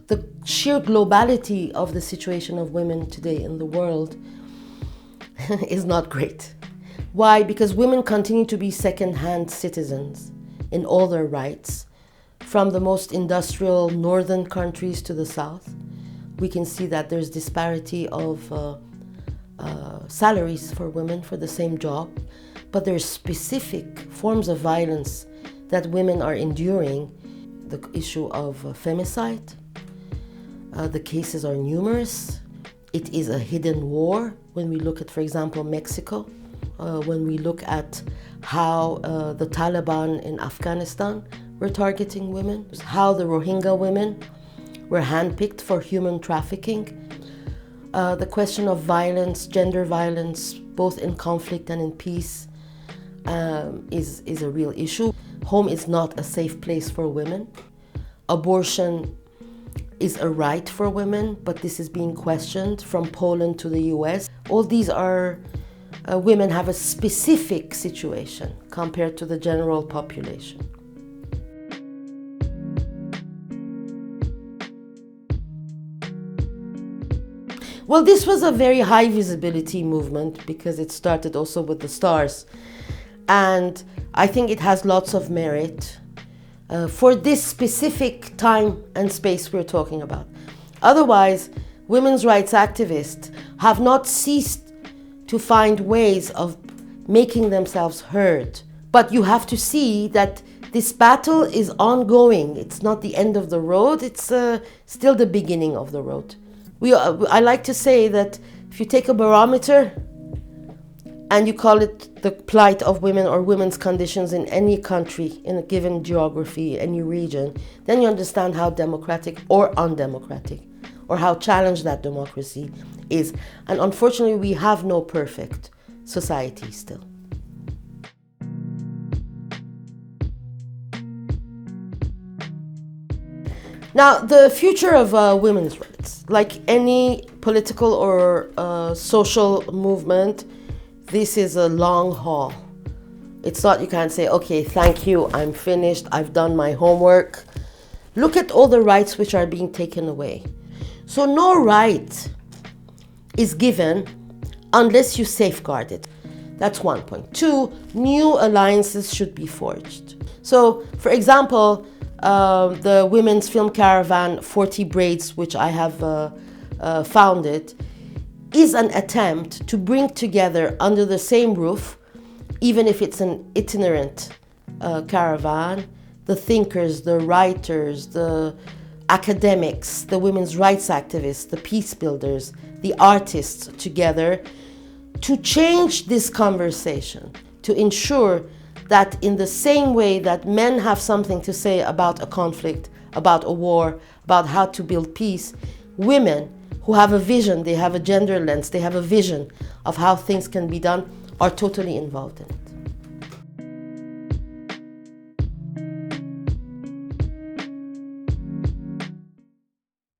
the sheer globality of the situation of women today in the world is not great. Why? Because women continue to be second-hand citizens in all their rights, from the most industrial northern countries to the south. We can see that there's disparity of salaries for women for the same job, but there's specific forms of violence that women are enduring. The issue of femicide, the cases are numerous. It is a hidden war when we look at, for example, Mexico, when we look at how the Taliban in Afghanistan were targeting women, how the Rohingya women were handpicked for human trafficking. The question of violence, gender violence, both in conflict and in peace, is a real issue. Home is not a safe place for women. Abortion is a right for women, but this is being questioned from Poland to the US. All these are, women have a specific situation compared to the general population. Well, this was a very high visibility movement because it started also with the stars. And I think it has lots of merit for this specific time and space we're talking about. Otherwise, women's rights activists have not ceased to find ways of making themselves heard. But you have to see that this battle is ongoing. It's not the end of the road, it's still the beginning of the road. I like to say that if you take a barometer and you call it the plight of women or women's conditions in any country, in a given geography, any region, then you understand how democratic or undemocratic, or how challenged that democracy is. And unfortunately, we have no perfect society still. Now, the future of women's rights, like any political or social movement, this is a long haul. It's not, you can't say, okay, thank you, I'm finished, I've done my homework. Look at all the rights which are being taken away. So no right is given unless you safeguard it. That's one point. Two, new alliances should be forged. So, for example, the Women's Film Caravan 40 Braids, which I have founded, is an attempt to bring together under the same roof, even if it's an itinerant caravan, the thinkers, the writers, the academics, the women's rights activists, the peace builders, the artists together, to change this conversation, to ensure that in the same way that men have something to say about a conflict, about a war, about how to build peace, women who have a vision, they have a gender lens, they have a vision of how things can be done, are totally involved in it.